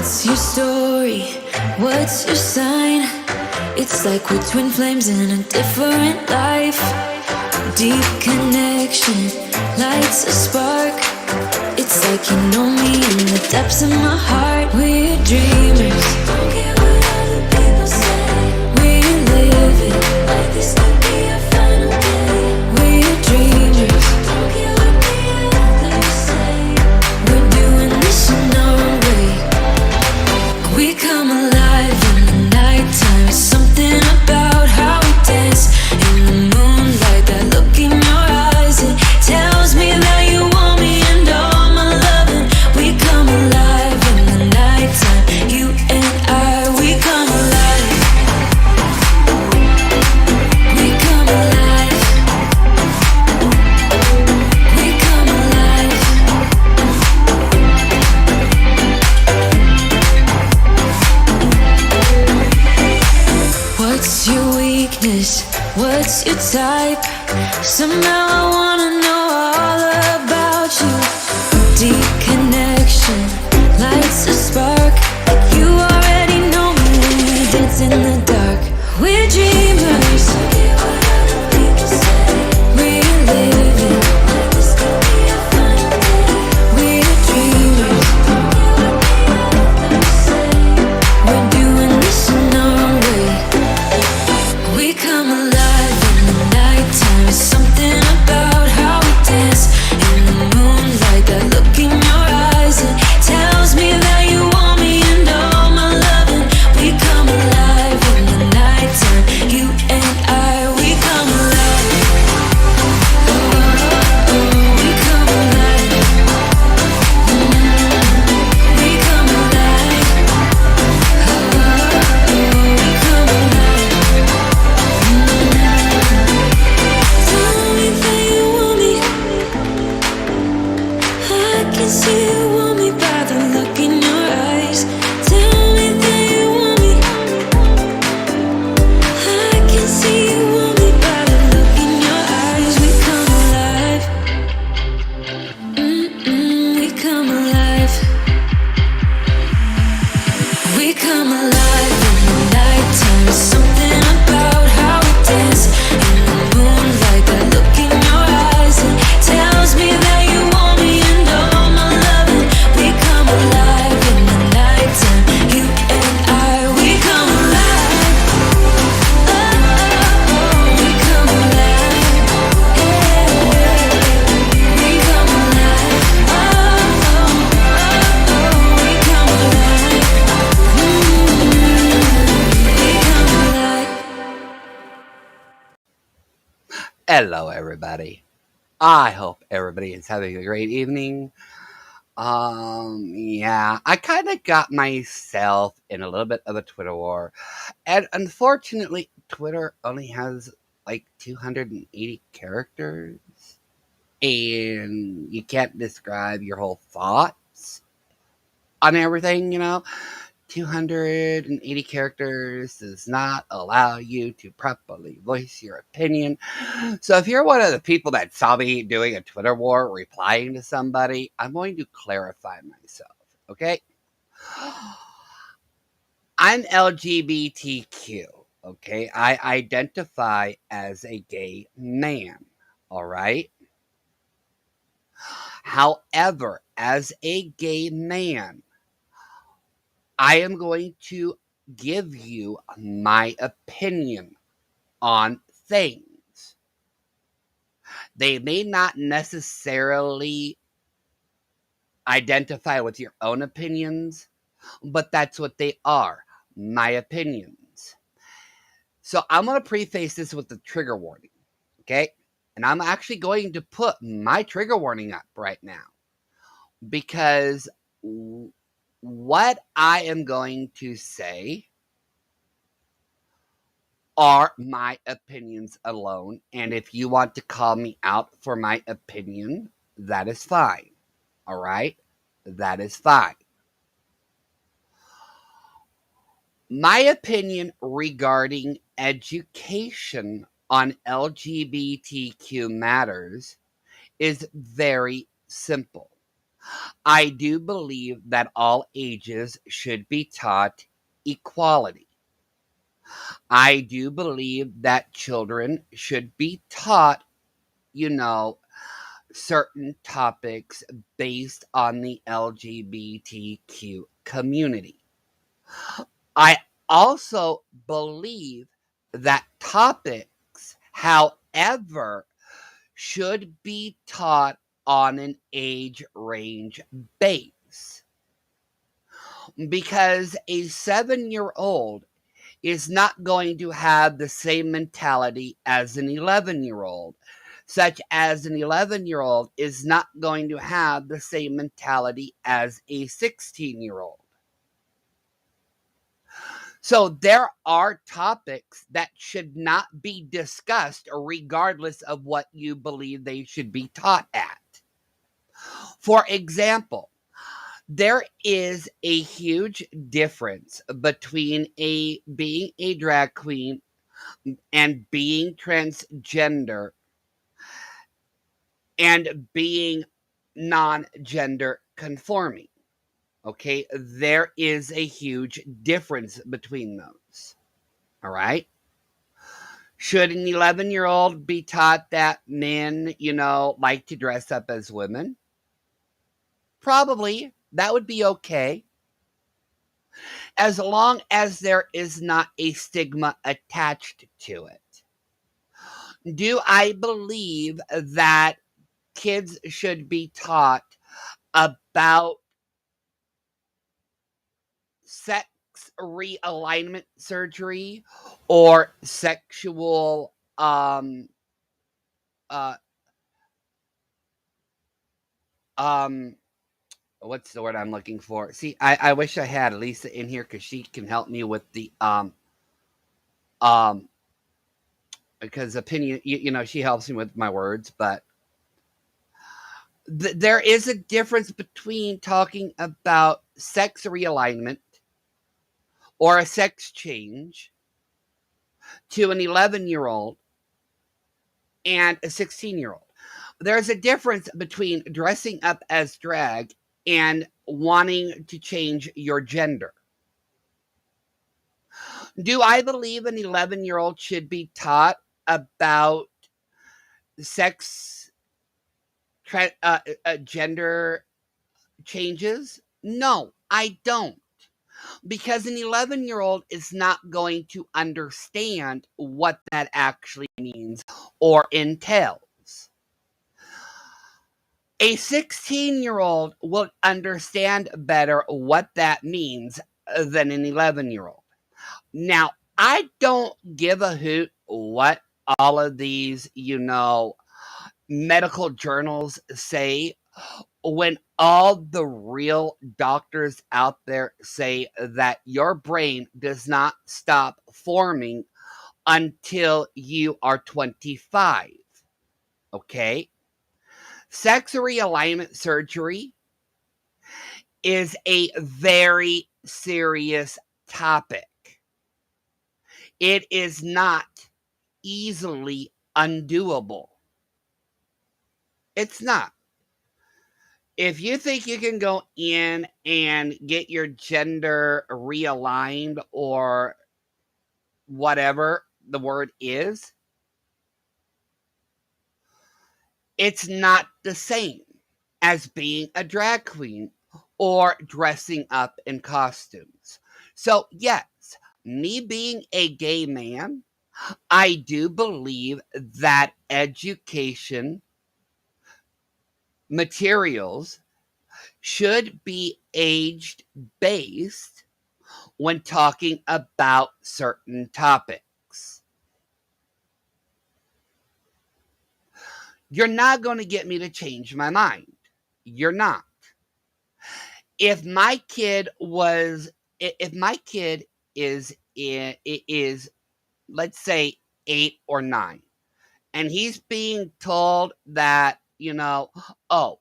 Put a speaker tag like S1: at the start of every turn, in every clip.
S1: What's your story? What's your sign? It's like we're twin flames in a different life. Deep connection lights a spark. It's like you know me in the depths of my heart. We're dreamers. Don't care what other people say. We're living like this could be our final day. We're dreamers. Don't care what the others say. We're doing this in our own way. We come alive in the nighttime. Something about how we dance in the moonlight. That look in your eyes, it tells me that you want me and all my loving. We come alive in the nighttime. You and I, we come alive. We come alive. We come alive. What's your weakness? What's your type? Somehow I wanna know all about you. Deep connection lights a spark. You already know me when we dance in the dark. We're dreamers. We're living like this could be our final day. We're dreamers. We're doing this in our own way. We come alive in the nighttime. Something about how we dance in the moonlight. That look in your eyes, it tells me that you want me and all my loving. We come alive in the nighttime. You and I, we come alive. Oh, we come alive. We come alive. We come alive. Tell me that you want me. I can see you want me by the look in your eyes. Tell me that you want me. I can see you want me by the look in your eyes. We come alive. We come alive. We come alive in the nighttime. Something about how we dance in the moonlight. That look in your eyes, it tells me that you want me and all my loving. We come alive in the nighttime. You and I, we come alive. We come alive. We come alive. We come alive.
S2: Hello, everybody. I hope everybody is having a great evening. Yeah, I kind of got myself in a little bit of a Twitter war, and unfortunately, Twitter only has like 280 characters, and you can't describe your whole thoughts on everything, 280 characters does not allow you to properly voice your opinion. So if you're one of the people that saw me doing a Twitter war replying to somebody, I'm going to clarify myself, okay? I'm LGBTQ, okay? I identify as a gay man, all right? However, as a gay man, I am going to give you my opinion on things. They may not necessarily identify with your own opinions, but that's what they are, my opinions. So I'm going to preface this with the trigger warning, okay? And I'm actually going to put my trigger warning up right now because what I am going to say are my opinions alone. And if you want to call me out for my opinion, that is fine. All right? That is fine. My opinion regarding education on LGBTQ matters is very simple. I do believe that all ages should be taught equality. I do believe that children should be taught, you know, certain topics based on the LGBTQ community. I also believe that topics, however, should be taught on an age range base because a 7-year-old is not going to have the same mentality as an 11-year-old, such as an 11-year-old is not going to have the same mentality as a 16-year-old. So there are topics that should not be discussed regardless of what you believe they should be taught at. For example, there is a huge difference between being a drag queen and being transgender and being non-gender conforming. Okay, there is a huge difference between those. All right. Should an 11-year-old be taught that men, like to dress up as women? Probably. That would be okay. As long as there is not a stigma attached to it. Do I believe that kids should be taught about sex realignment surgery or sexual uh um what's the word I'm looking for? See, I wish I had Lisa in here because she can help me with the um because opinion, she helps me with my words, but there is a difference between talking about sex realignment or a sex change to an 11-year-old and a 16-year-old. There's a difference between dressing up as drag and wanting to change your gender. Do I believe an 11-year-old should be taught about sex, gender changes? No, I don't. Because an 11-year-old is not going to understand what that actually means or entails. A 16-year-old will understand better what that means than an 11-year-old. Now, I don't give a hoot what all of these, medical journals say when all the real doctors out there say that your brain does not stop forming until you are 25. Okay? Sex realignment surgery is a very serious topic. It is not easily undoable. It's not. If you think you can go in and get your gender realigned or whatever the word is, it's not the same as being a drag queen or dressing up in costumes. So, yes, me being a gay man, I do believe that education materials should be age based when talking about certain topics. You're not going to get me to change my mind. You're not. If my kid is, let's say, 8 or 9, and he's being told that, oh,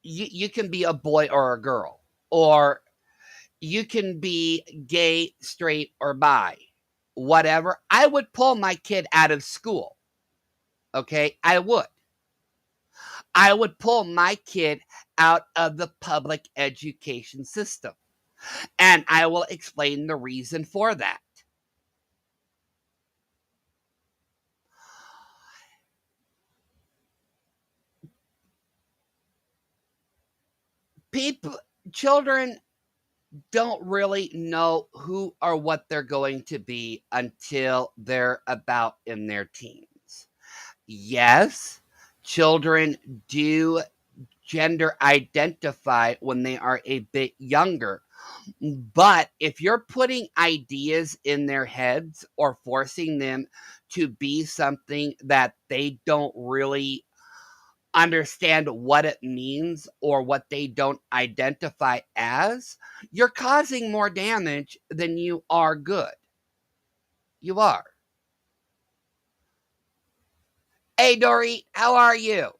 S2: you can be a boy or a girl, or you can be gay, straight, or bi, whatever, I would pull my kid out of school. Okay, I would. I would pull my kid out of the public education system. And I will explain the reason for that. People, children don't really know who or what they're going to be until they're about in their teens. Yes, children do gender identify when they are a bit younger. But if you're putting ideas in their heads or forcing them to be something that they don't really understand what it means or what they don't identify as, you're causing more damage than you are good. You are. Hey, Dory, how are you?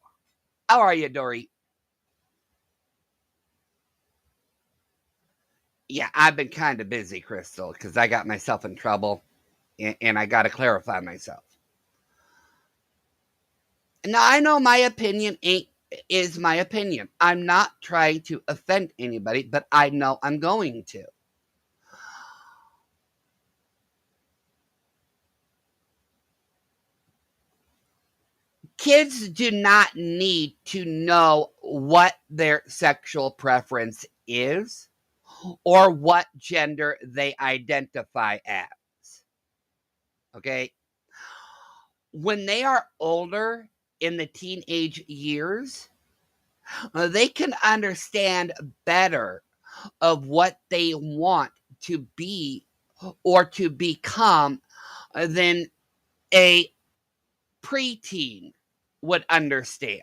S2: How are you, Dory? Yeah, I've been kind of busy, Crystal, because I got myself in trouble and I got to clarify myself. Now, I know my opinion is my opinion. I'm not trying to offend anybody, but I know I'm going to. Kids do not need to know what their sexual preference is or what gender they identify as. Okay? When they are older in the teenage years, they can understand better of what they want to be or to become than a preteen would understand.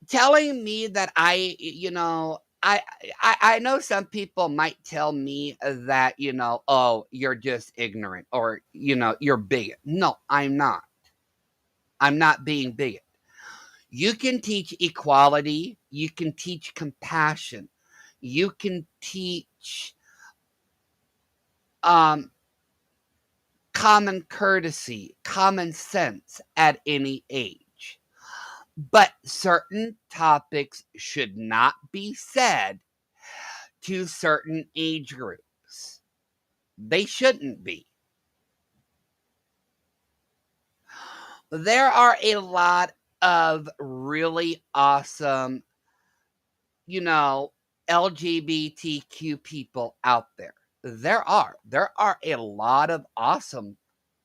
S2: Telling me that I know some people might tell me that, oh, you're just ignorant or, you're bigot. No, I'm not. I'm not being bigot. You can teach equality, you can teach compassion, you can teach um common courtesy, common sense at any age. But certain topics should not be said to certain age groups. They shouldn't be. There are a lot of really awesome, you know, LGBTQ people out there. There are a lot of awesome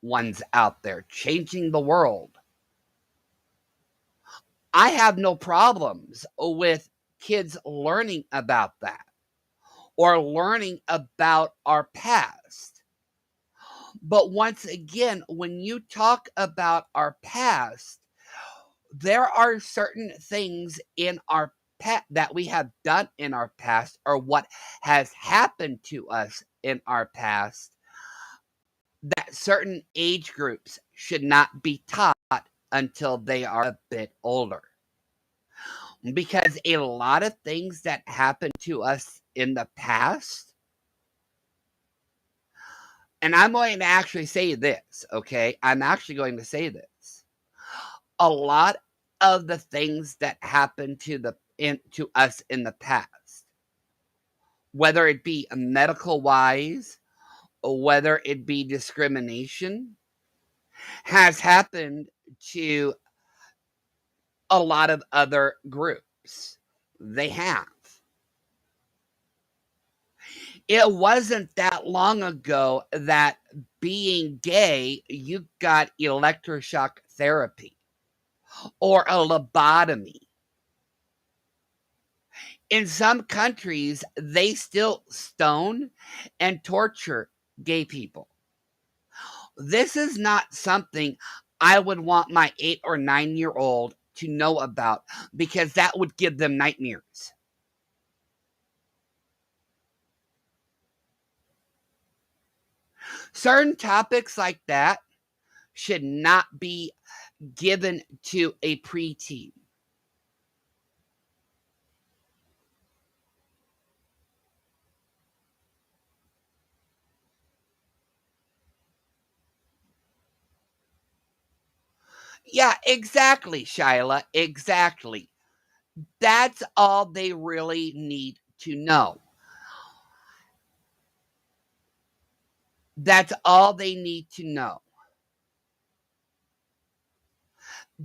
S2: ones out there changing the world. I have no problems with kids learning about that or learning about our past. But once again, when you talk about our past, there are certain things in our past that we have done in our past or what has happened to us in our past that certain age groups should not be taught until they are a bit older. Because a lot of things that happened to us in the past, and I'm going to actually say this, okay? I'm actually going to say this. A lot of the things that happened to us in the past, whether it be medical wise, or whether it be discrimination, has happened to a lot of other groups. They have. It wasn't that long ago that being gay, you got electroshock therapy or a lobotomy. In some countries, they still stone and torture gay people. This is not something I would want my 8 or 9-year-old to know about because that would give them nightmares. Certain topics like that should not be given to a preteen. Yeah, exactly, Shyla. Exactly. That's all they really need to know. That's all they need to know.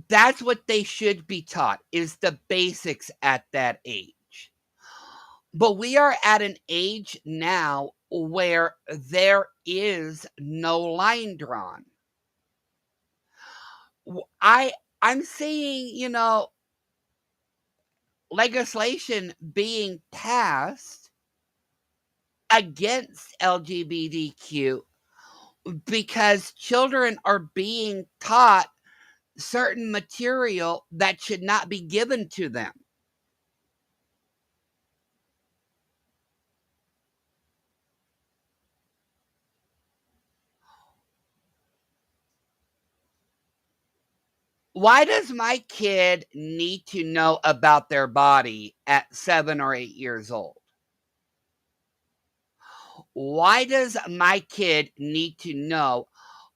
S2: That's what they should be taught, is the basics at that age. But we are at an age now where there is no line drawn. I'm seeing, legislation being passed against LGBTQ because children are being taught certain material that should not be given to them. Why does my kid need to know about their body at 7 or 8 years old? Why does my kid need to know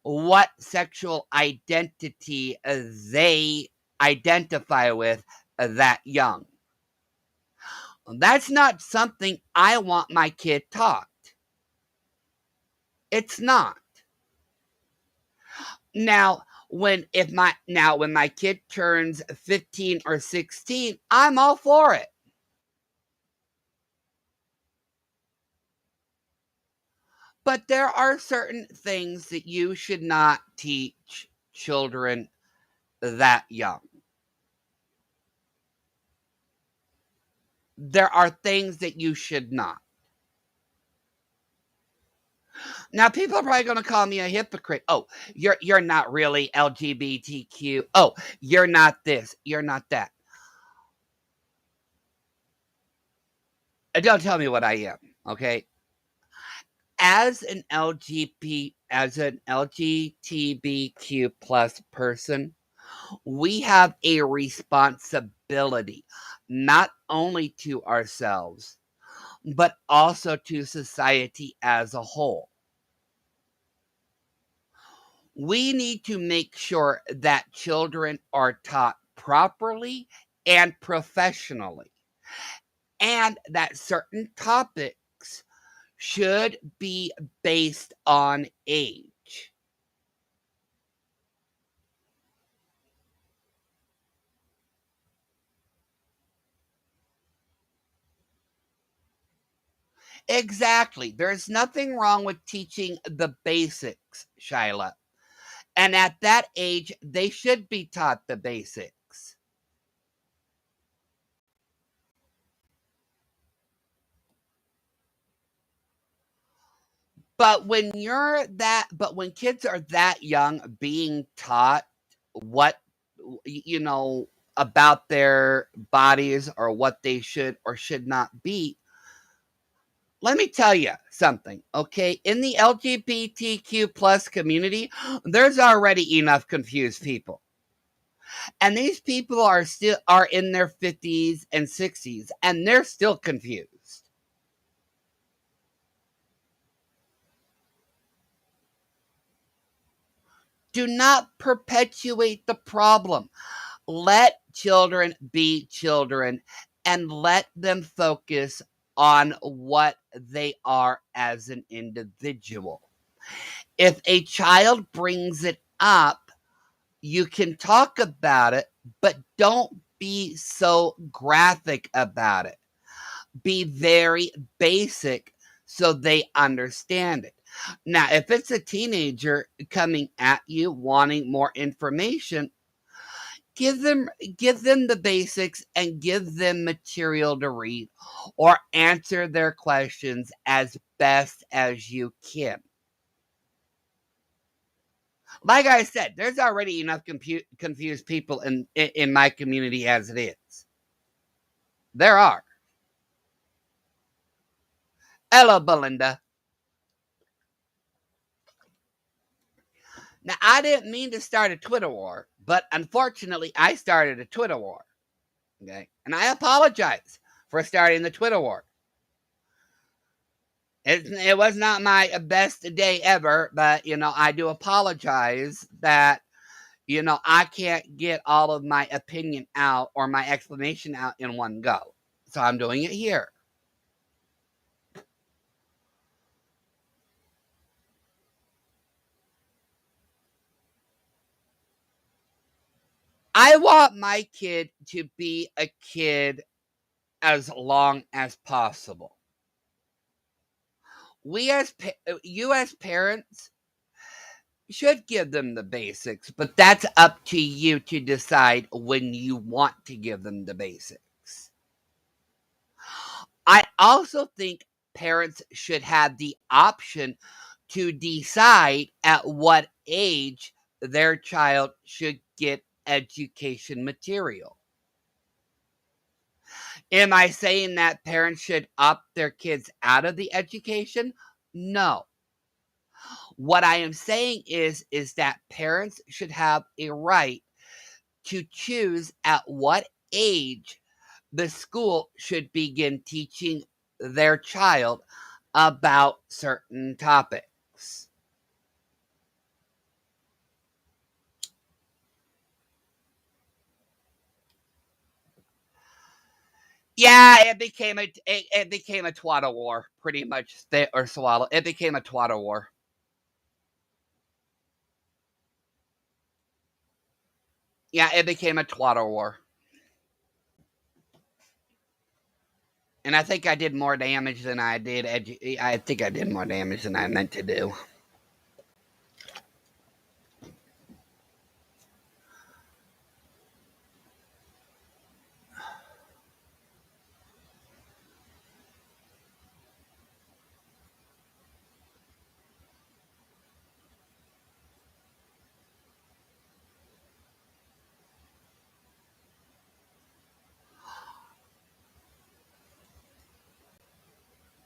S2: what sexual identity they identify with that young? That's not something I want my kid taught. It's not. Now, when my kid turns 15 or 16, I'm all for it. But there are certain things that you should not teach children that young. There are things that you should not. Now, people are probably going to call me a hypocrite. Oh, you're not really LGBTQ. Oh, you're not this. You're not that. Don't tell me what I am. Okay. As an LGBTQ plus person, we have a responsibility not only to ourselves, but also to society as a whole. We need to make sure that children are taught properly and professionally, and that certain topics should be based on age. Exactly. There's nothing wrong with teaching the basics, Shyla. And at that age, they should be taught the basics. But when kids are that young being taught what, you know, about their bodies or what they should or should not be, let me tell you something, okay? In the LGBTQ plus community, there's already enough confused people. And these people are in their 50s and 60s and they're still confused. Do not perpetuate the problem. Let children be children and let them focus on what they are as an individual. If a child brings it up, you can talk about it, but don't be so graphic about it. Be very basic so they understand it. Now, if it's a teenager coming at you wanting more information, give them give them the basics and give them material to read or answer their questions as best as you can. Like I said, there's already enough confused people in my community as it is. There are. Hello, Belinda. Now, I didn't mean to start a Twitter war, but unfortunately, I started a Twitter war. Okay. And I apologize for starting the Twitter war. It was not my best day ever, but, I do apologize that, I can't get all of my opinion out or my explanation out in one go. So I'm doing it here. I want my kid to be a kid as long as possible. You as parents should give them the basics, but that's up to you to decide when you want to give them the basics. I also think parents should have the option to decide at what age their child should get education material. Am I saying that parents should opt their kids out of the education? No. What I am saying is that parents should have a right to choose at what age the school should begin teaching their child about certain topics. Yeah, it became a twat war, pretty much. Or swallow. It became a twat war. Yeah, it became a twat war. And I think I did more damage than I did. I think I did more damage than I meant to do.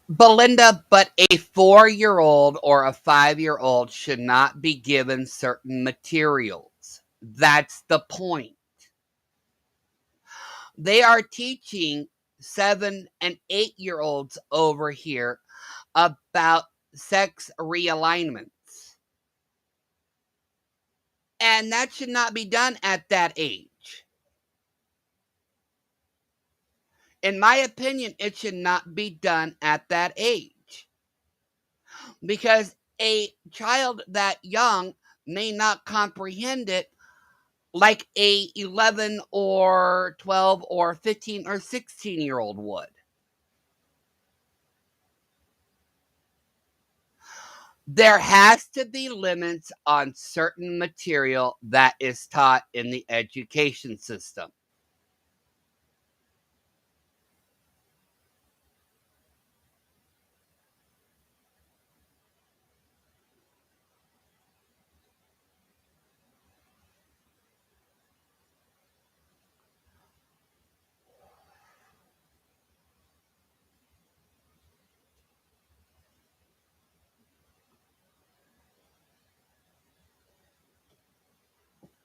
S2: Belinda, but a 4-year-old or a 5-year-old should not be given certain materials. That's the point. They are teaching 7 and 8-year-olds over here about sex realignments. And that should not be done at that age. In my opinion, it should not be done at that age. Because a child that young may not comprehend it like a 11 or 12 or 15 or 16-year-old would. There has to be limits on certain material that is taught in the education system.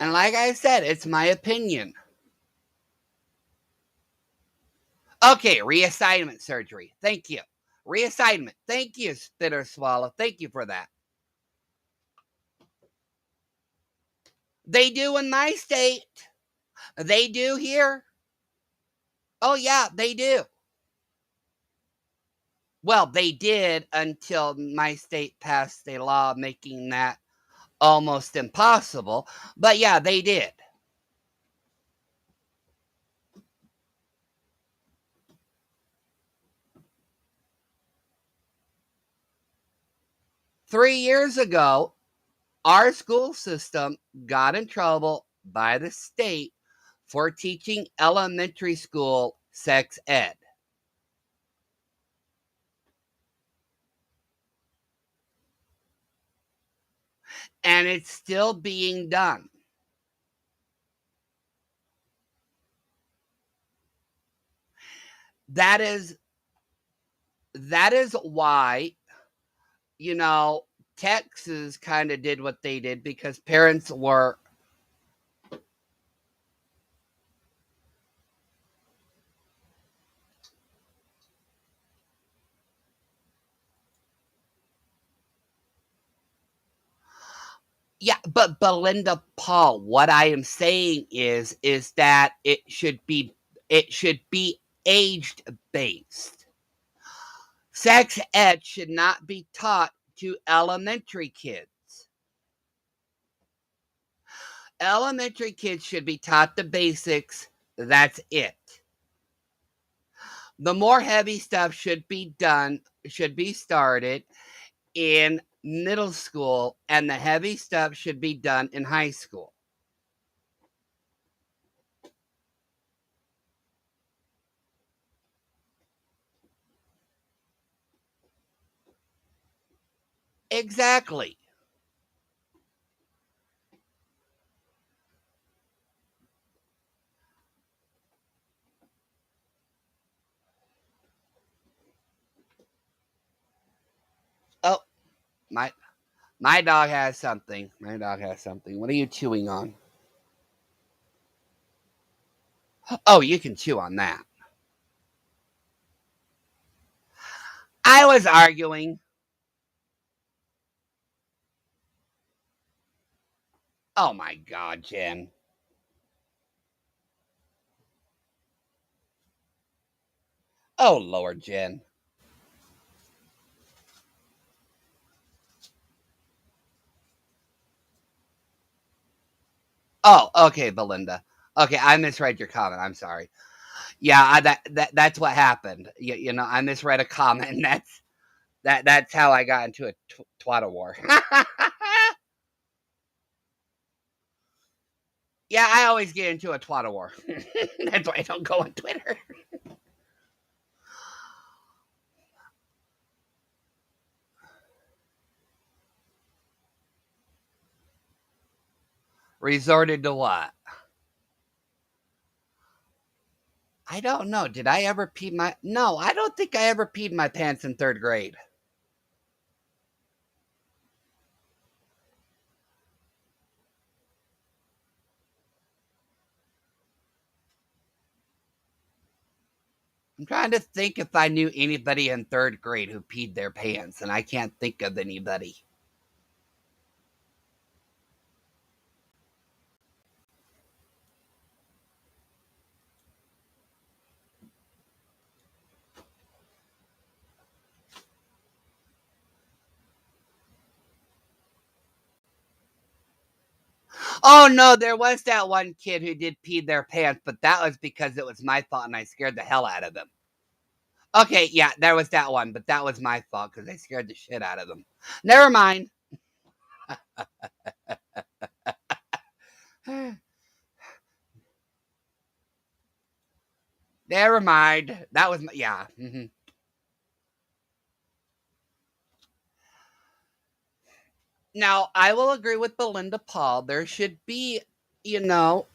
S2: And like I said, it's my opinion. Okay, reassignment surgery. Thank you. Reassignment. Thank you, Spitter Swallow. Thank you for that. They do in my state. They do here. Oh, yeah, they do. Well, they did until my state passed a law making that almost impossible. But yeah, they did. Three years ago, our school system got in trouble by the state for teaching elementary school sex ed. And it's still being done. That is why, Texas kind of did what they did because parents were. Yeah, but Belinda Paul, what I am saying is that it should be aged based. Sex ed should not be taught to elementary kids. Elementary kids should be taught the basics. That's it. The more heavy stuff should be started in middle school, and the heavy stuff should be done in high school. Exactly. Oh, my my dog has something. My dog has something. What are you chewing on? Oh, you can chew on that. I was arguing. Oh my god, Jen. Oh Lord, Jen. Oh, okay, Belinda. Okay, I misread your comment. I'm sorry. Yeah, that's what happened. I misread a comment, and that's how I got into a twat war. Yeah, I always get into a twat war. That's why I don't go on Twitter. Resorted to what? I don't know. Did I ever pee my? No, I don't think I ever peed my pants in third grade. I'm trying to think if I knew anybody in third grade who peed their pants, and I can't think of anybody. Oh no, there was that one kid who did pee their pants, but that was because it was my fault and I scared the hell out of them. Okay, yeah, there was that one, but that was my fault because I scared the shit out of them. Never mind. Never mind. That was yeah. Now I will agree with Belinda Paul. There should be, you know,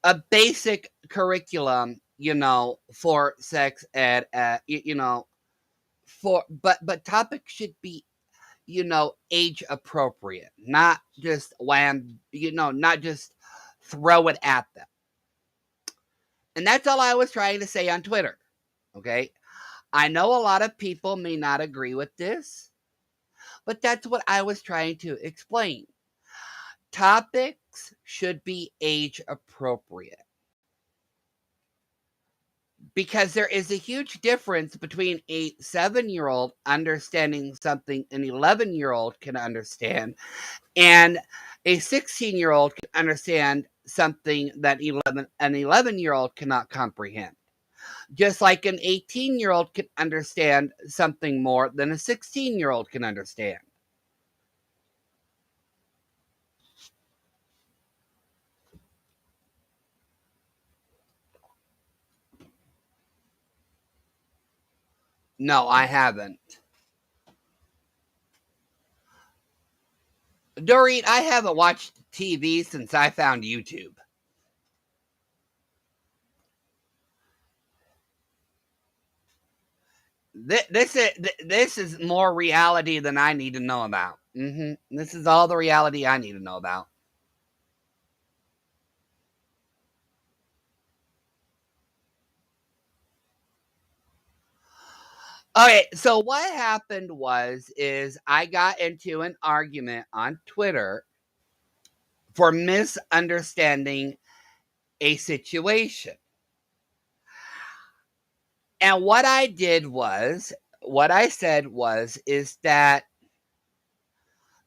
S2: a basic curriculum, for sex ed. But topics should be, age appropriate, not just wham, not just throw it at them. And that's all I was trying to say on Twitter. Okay. I know a lot of people may not agree with this, but that's what I was trying to explain. Topics should be age appropriate because there is a huge difference between a 7-year-old understanding something an 11-year-old can understand, and a 16-year-old can understand something that an 11-year-old cannot comprehend. Just like an 18-year-old can understand something more than a 16-year-old can understand. No, I haven't. Dorit, I haven't watched TV since I found YouTube. This is more reality than I need to know about. This is all the reality I need to know about. Okay, so what happened is I got into an argument on Twitter for misunderstanding a situation. And what I did was, what I said was, is that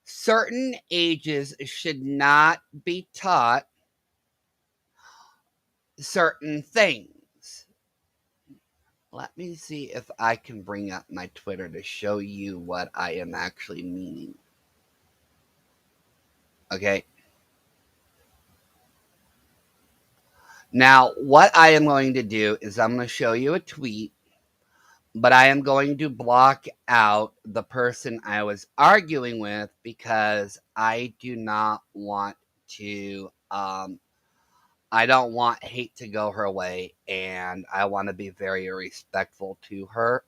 S2: certain ages should not be taught certain things. Let me see if I can bring up my Twitter to show you what I am actually meaning. Okay. Now, what I am going to do is I'm going to show you a tweet, but I am going to block out the person I was arguing with because I do not want to I don't want hate to go her way, and I want to be very respectful to her.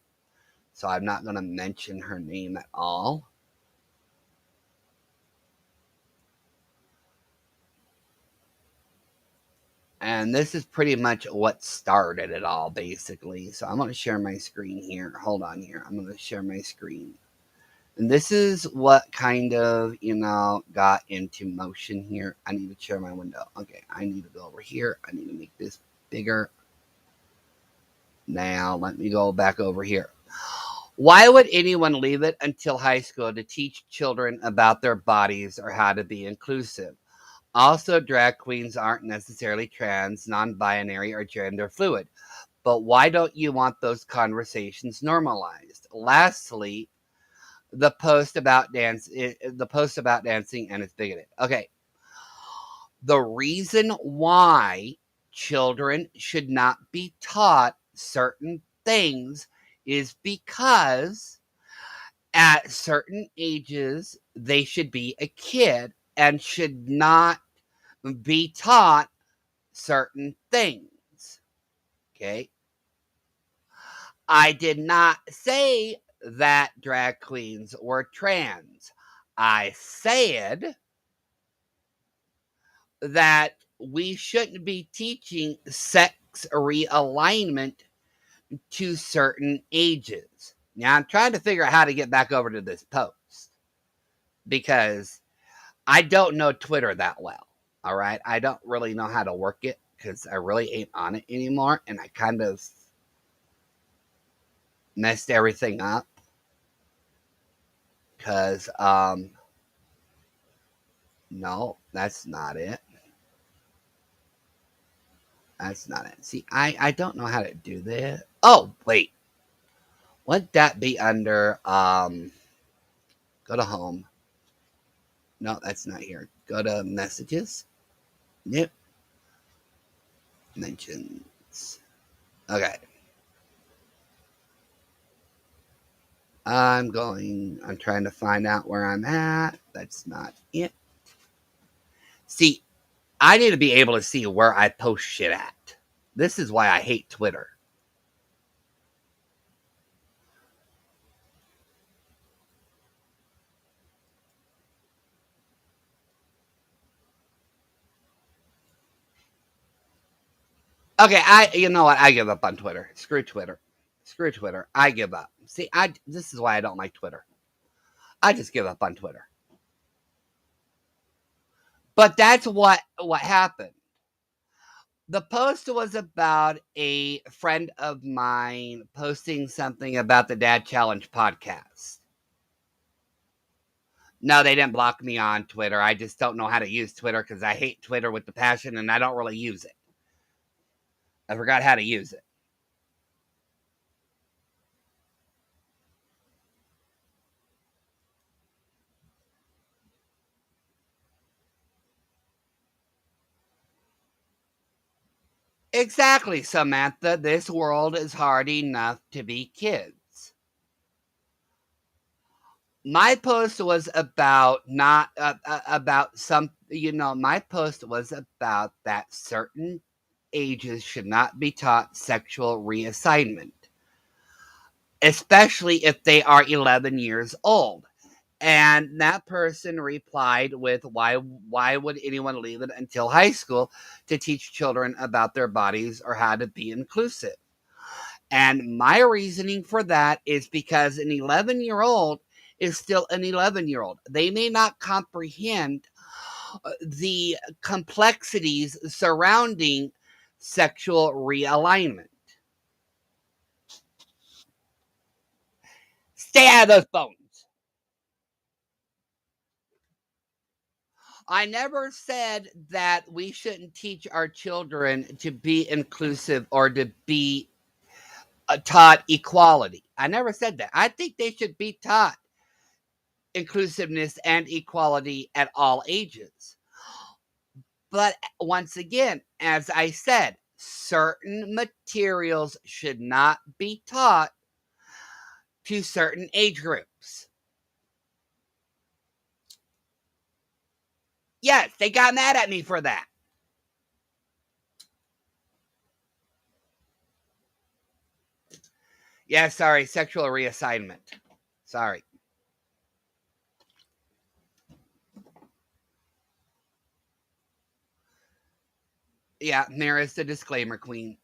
S2: So I'm not going to mention her name at all. And this is pretty much what started it all, basically. So I'm going to share my screen here. Hold on here. I'm going to share my screen. And this is what kind of, got into motion here. I need to share my window. Okay, I need to go over here. I need to make this bigger. Now, let me go back over here. Why would anyone leave it until high school to teach children about their bodies or how to be inclusive? Also, drag queens aren't necessarily trans, non binary, or gender fluid. But why don't you want those conversations normalized? Lastly, the post about dancing and it's bigoted. Okay. The reason why children should not be taught certain things is because at certain ages they should be a kid and should not be taught certain things. Okay. I did not say that drag queens were trans. I said that we shouldn't be teaching sex realignment to certain ages. Now, I'm trying to figure out how to get back over to this post because I don't know Twitter that well. All right. I don't really know how to work it because I really ain't on it anymore. And I kind of messed everything up because, no, that's not it. That's not it. See, I don't know how to do this. Oh, wait. Would that be under, go to home. No, that's not here. Go to messages. Yep. Mentions. Okay. I'm trying to find out where I'm at. That's not it. See, I need to be able to see where I post shit at. This is why I hate Twitter. Okay, you know what? I give up on Twitter. Screw Twitter. Screw Twitter. I give up. See, this is why I don't like Twitter. I just give up on Twitter. But that's what happened. The post was about a friend of mine posting something about the Dad Challenge podcast. No, they didn't block me on Twitter. I just don't know how to use Twitter because I hate Twitter with the passion and I don't really use it. I forgot how to use it. Exactly, Samantha. This world is hard enough to be kids. My post was about not about some, my post was about that certain ages should not be taught sexual reassignment, especially if they are 11 years old. And that person replied with, why would anyone leave it until high school to teach children about their bodies or how to be inclusive? And my reasoning for that is because an 11-year-old is still an 11-year-old. They may not comprehend the complexities surrounding sexual realignment. Stay out of those phones. I never said that we shouldn't teach our children to be inclusive or to be taught equality. I never said that. I think they should be taught inclusiveness and equality at all ages. But once again, as I said, certain materials should not be taught to certain age groups. Yes, they got mad at me for that. Yeah, sorry, sexual reassignment. Sorry. Yeah, there is the disclaimer, Queen.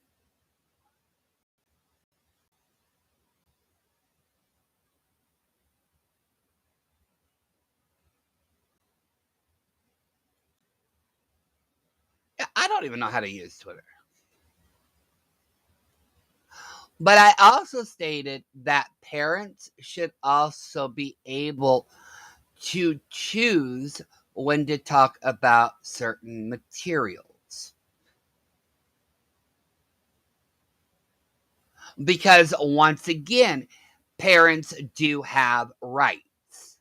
S2: Yeah, I don't even know how to use Twitter. But I also stated that parents should also be able to choose when to talk about certain materials. Because once again, parents do have rights.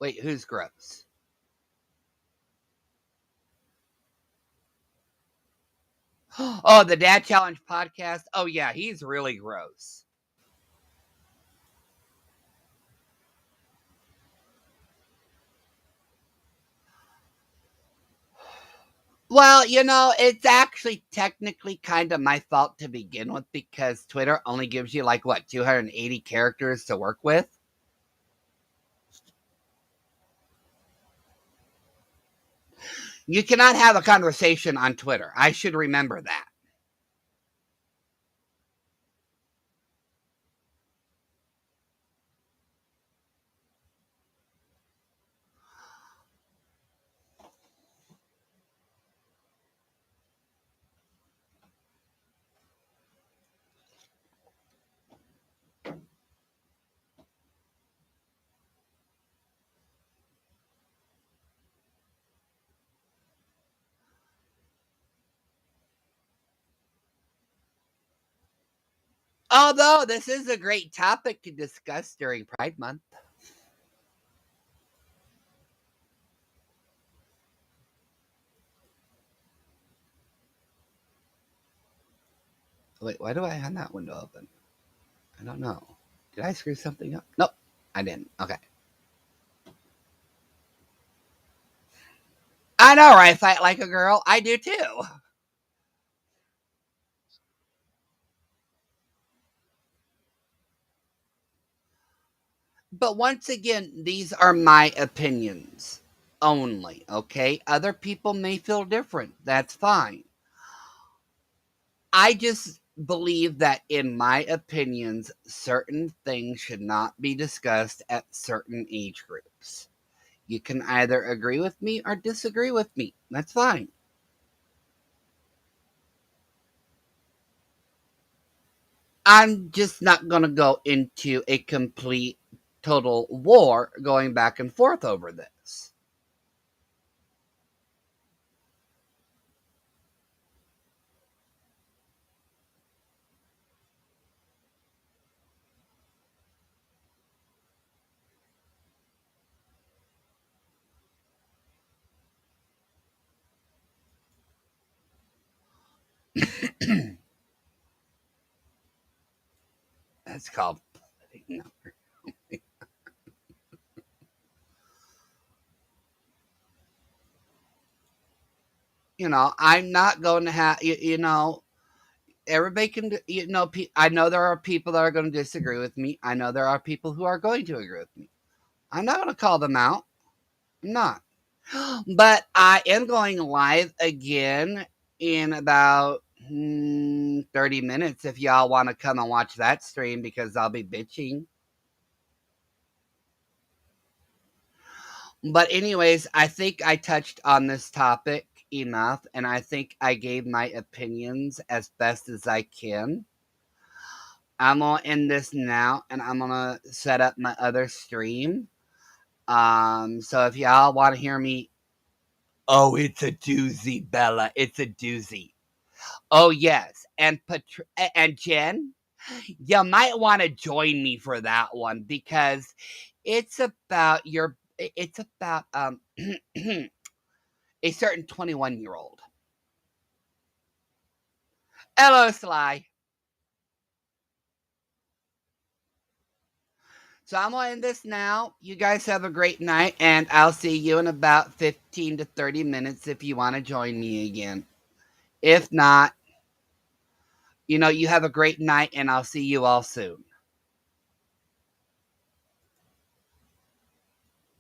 S2: Wait, who's gross? Oh, the Dad Challenge podcast. Oh, yeah, he's really gross. Well, it's actually technically kind of my fault to begin with because Twitter only gives you like what, 280 characters to work with? You cannot have a conversation on Twitter. I should remember that. Although this is a great topic to discuss during Pride Month. Wait, why do I have that window open? I don't know. Did I screw something up? Nope, I didn't. Okay. I know, right? Fight like a girl. I do too. But once again, these are my opinions only, okay? Other people may feel different. That's fine. I just believe that, in my opinions, certain things should not be discussed at certain age groups. You can either agree with me or disagree with me. That's fine. I'm just not going to go into a complete, total war going back and forth over this. That's called. I'm not going to have, everybody can, I know there are people that are going to disagree with me. I know there are people who are going to agree with me. I'm not going to call them out. I'm not. But I am going live again in about 30 minutes if y'all want to come and watch that stream, because I'll be bitching. But anyways, I think I touched on this topic enough, and I think I gave my opinions as best as I can. I'm gonna end this now, and I'm gonna set up my other stream. So if y'all want to hear me, oh, it's a doozy, Bella. It's a doozy. Oh yes, and and Jen, you might want to join me for that one, because it's about a certain 21-year-old. Hello, Sly. So I'm going to end this now. You guys have a great night, and I'll see you in about 15 to 30 minutes if you want to join me again. If not, you have a great night, and I'll see you all soon.